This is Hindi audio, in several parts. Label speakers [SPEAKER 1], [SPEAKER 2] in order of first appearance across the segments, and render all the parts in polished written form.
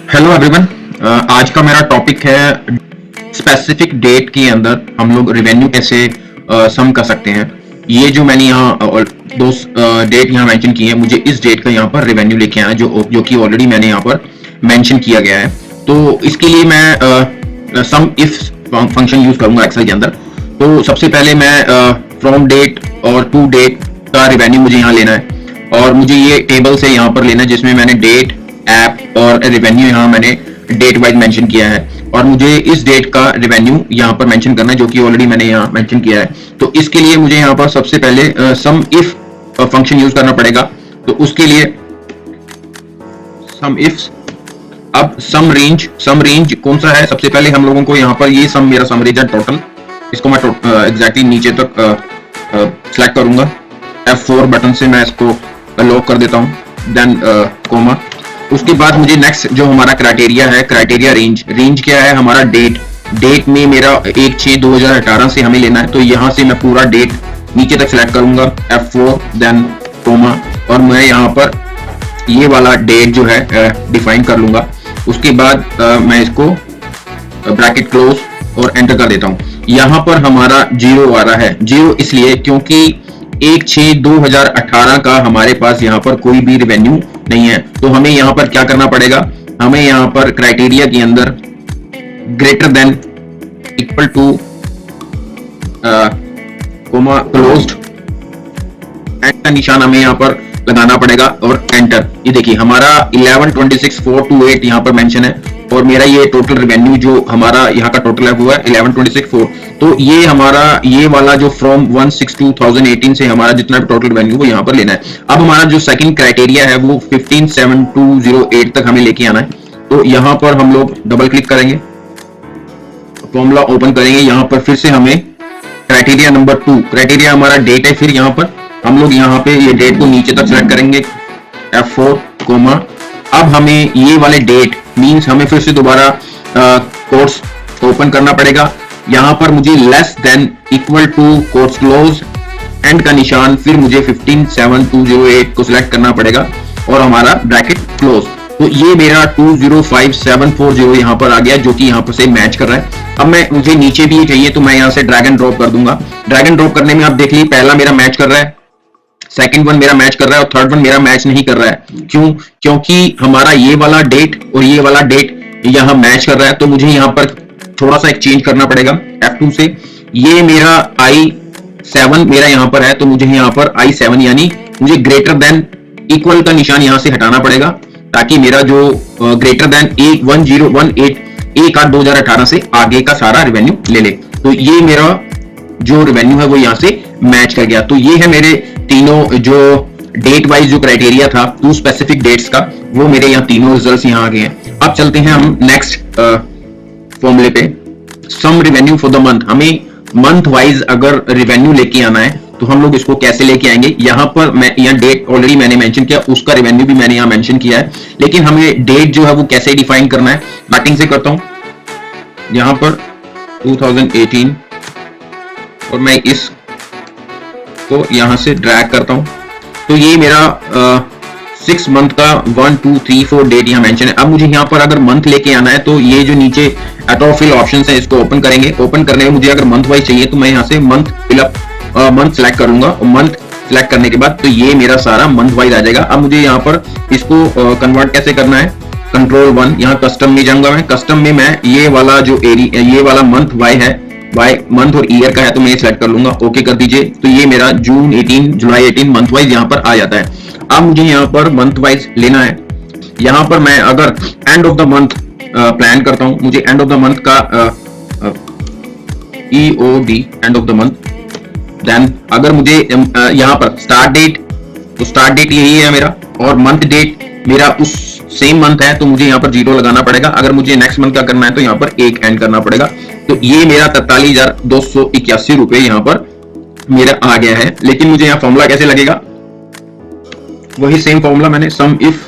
[SPEAKER 1] Hello everyone. आज का मेरा टॉपिक है स्पेसिफिक डेट के अंदर हम लोग रेवेन्यू कैसे सम कर सकते हैं। ये जो मैंने यहाँ दो डेट यहाँ मेंशन की है, मुझे इस डेट का यहाँ पर रेवेन्यू लेके आया जो कि ऑलरेडी मैंने यहाँ पर मेंशन किया गया है। तो इसके लिए मैं सम इफ फंक्शन यूज करूंगा एक्सेल के अंदर। तो सबसे पहले मैं फ्रॉम डेट और टू डेट का रेवेन्यू मुझे यहाँ लेना है और मुझे ये टेबल से यहाँ पर लेना है जिसमें मैंने डेट ऐप और रेवेन्यू यहाँ मैंने डेट वाइज मेंशन किया है और मुझे इस डेट का रेवेन्यू यहाँ पर मेंशन करना है जो कि ऑलरेडी मैंने यहाँ मेंशन किया है। तो इसके लिए मुझे यहाँ पर सबसे पहले सम इफ फंक्शन यूज करना पड़ेगा। तो उसके लिए सम इफ, अब सम रेंज कौन सा है, सबसे पहले हम लोगों को यहाँ पर ये सम मेरा सम रेंज है टोटल, इसको मैं एग्जैक्टली नीचे तक सिलेक्ट करूंगा। F4 बटन से मैं इसको लॉक कर देता हूँ, देन कोमा। उसके बाद मुझे नेक्स्ट जो हमारा क्राइटेरिया है, क्राइटेरिया रेंज क्या है हमारा, डेट में मेरा 1/6/2018 से हमें लेना है। तो यहाँ से मैं पूरा डेट नीचे तक सिलेक्ट करूंगा, F4 देन कोमा, और मैं यहाँ पर ये वाला डेट जो है डिफाइन कर लूंगा। उसके बाद मैं इसको ब्रैकेट क्लोज और एंटर कर देता हूँ। यहाँ पर हमारा 0 आ रहा है, 0 इसलिए क्योंकि 1/6/2018 का हमारे पास यहाँ पर कोई भी रेवेन्यू नहीं है। तो हमें यहाँ पर क्या करना पड़ेगा, हमें यहाँ पर क्राइटेरिया के अंदर greater than equal two comma closed end का निशान हमें यहाँ पर लगाना पड़ेगा और एंटर। ये देखिए हमारा 11,26,428 यहाँ पर मेंशन है और मेरा ये टोटल रेवेन्यू जो हमारा यहाँ का टोटल है वो है 11,26,4। तो ये हमारा ये वाला जो फ्रॉम 1/6/2018 से हमारा जितना भी टोटल रेवेन्यू वो यहाँ पर लेना है। अब हमारा जो सेकंड क्राइटेरिया है वो 15,7,208 तक हमें लेके आना है। तो यहाँ पर हम लोग डबल क्लिक करेंगे, फॉर्मूला ओपन करेंगे, यहाँ पर फिर से हमें क्राइटेरिया नंबर 2, क्राइटेरिया हमारा डेट है, फिर यहाँ पर हम लोग यहाँ पे ये डेट को नीचे तक सेलेक्ट करेंगे, F4 कोमा। अब हमें ये वाले डेट मींस हमें फिर से दोबारा कोट्स ओपन करना पड़ेगा। यहाँ पर मुझे less than equal to quotes close and का निशान, फिर मुझे 15,7,208 को सिलेक्ट करना पड़ेगा और हमारा ब्रैकेट क्लोज। तो ये मेरा 205,740 यहाँ पर आ गया जो कि यहाँ पर से मैच कर रहा है। अब मैं मुझे नीचे भी ये चाहिए तो मैं यहाँ से ड्रैग एंड ड्रॉप कर दूंगा। ड्रैग एंड ड्रॉप करने में आप देख लीजिए पहला मेरा मैच कर रहा है, सेकंड वन मेरा मैच कर रहा है और थर्ड वन मेरा मैच नहीं कर रहा है। क्यों? क्योंकि हमारा ये वाला डेट और ये वाला डेट यहाँ मैच कर रहा है। तो मुझे यहाँ पर थोड़ा सा एक चेंज करना पड़ेगा F2 से। ये मेरा I7 मेरा यहाँ पर है तो मुझे यहाँ पर I7 यानी मुझे ग्रेटर देन इक्वल का निशान यहाँ से हटाना पड़ेगा ताकि मेरा जो ग्रेटर देन 1/8/2018 से आगे का सारा रेवेन्यू ले ले। तो ये मेरा जो रेवेन्यू है वो यहाँ से मैच कर गया। तो ये है मेरे तीनों जो डेट वाइज जो क्राइटेरिया था टू स्पेसिफिक डेट्स का, वो मेरे यहाँ तीनों रिजल्ट्स यहाँ आ गए हैं। अब चलते हैं हम नेक्स्ट फॉर्मूले पे, sum revenue for the month. हमें मंथ वाइज अगर रेवेन्यू लेके आना है तो हम लोग इसको कैसे लेके आएंगे। यहाँ पर मैं यहाँ डेट ऑलरेडी मैंने मेंशन किया, उसका रेवेन्यू भी मैंने यहाँ मेंशन किया है, लेकिन हमें डेट जो है वो कैसे डिफाइन करना है। स्टार्टिंग से करता हूँ, यहाँ पर 2018 और मैं इस को यहां से ड्रैग करता हूं। तो ये मेरा 6 मंथ का 1 2 3 4 डेट यहाँ मेंशन है। अब मुझे यहाँ पर अगर मंथ लेके आना है तो ये जो नीचे ऑटोफिल ऑप्शन है इसको ओपन करेंगे। ओपन करने में मुझे अगर मंथ वाइज चाहिए तो मैं यहाँ से मंथ फिलअप मंथ सेलेक्ट करूंगा और मंथ सेलेक्ट करने के बाद तो ये मेरा सारा मंथ वाइज आ जाएगा। अब मुझे यहाँ पर इसको कन्वर्ट कैसे करना है, Ctrl+1, यहाँ कस्टम में जाऊंगा। मैं कस्टम में मैं ये वाला जो एरिया ये वाला मंथ वाई है, वाई मंथ और ईयर का है तो मैं ये सिलेक्ट कर लूंगा, ओके कर दीजिए। तो ये मेरा जून 18 जुलाई 18 मंथ वाइज यहाँ पर आ जाता है। अब मुझे यहाँ पर मंथ वाइज लेना है। यहाँ पर मैं अगर end of the month plan करता हूँ, मुझे एंड ऑफ द मंथ का EOD end of the month, then अगर मुझे यहाँ पर स्टार्ट डेट, तो स्टार्ट डेट यही है मेरा और मंथ डेट मेरा उस सेम मंथ है तो मुझे यहाँ पर 0 लगाना पड़ेगा। अगर मुझे नेक्स्ट मंथ का करना है तो यहाँ पर 1 एंड करना पड़ेगा। तो ये मेरा 43,281 रुपए यहाँ पर मेरा आ गया है। लेकिन मुझे यहाँ फॉर्मूला कैसे लगेगा, वही सेम फॉर्मूला मैंने सम इफ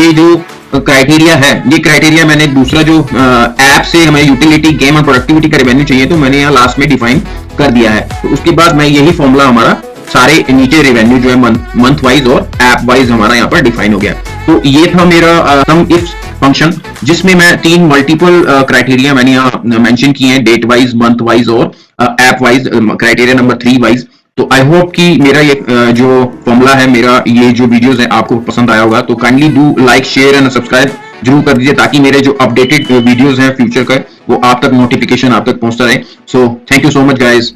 [SPEAKER 1] ये जो क्राइटेरिया है, ये क्राइटेरिया मैंने दूसरा जो ऐप से हमें यूटिलिटी, गेम और प्रोडक्टिविटी का रेवेन्यू चाहिए तो मैंने यहाँ लास्ट में डिफाइन कर दिया है। तो उसके बाद मैं यही फॉर्मूला हमारा सारे नीचे रेवेन्यू जो है मंथ वाइज और ऐप वाइज हमारा यहाँ पर डिफाइन हो गया। तो ये था मेरा सम इफ फंक्शन, जिसमें मैं 3 मल्टीपल क्राइटेरिया मैंने यहाँ मेंशन किए हैं, डेट वाइज, मंथ वाइज और app wise, criteria number 3 wise. तो आई होप कि मेरा ये जो फॉर्मूला है, मेरा ये जो वीडियोस है आपको पसंद आया होगा। तो kindly do like, share and subscribe जरूर कर दीजिए, ताकि मेरे जो अपडेटेड वीडियोस हैं फ्यूचर का वो आप तक नोटिफिकेशन आप तक पहुंचता रहे। So thank you so much guys.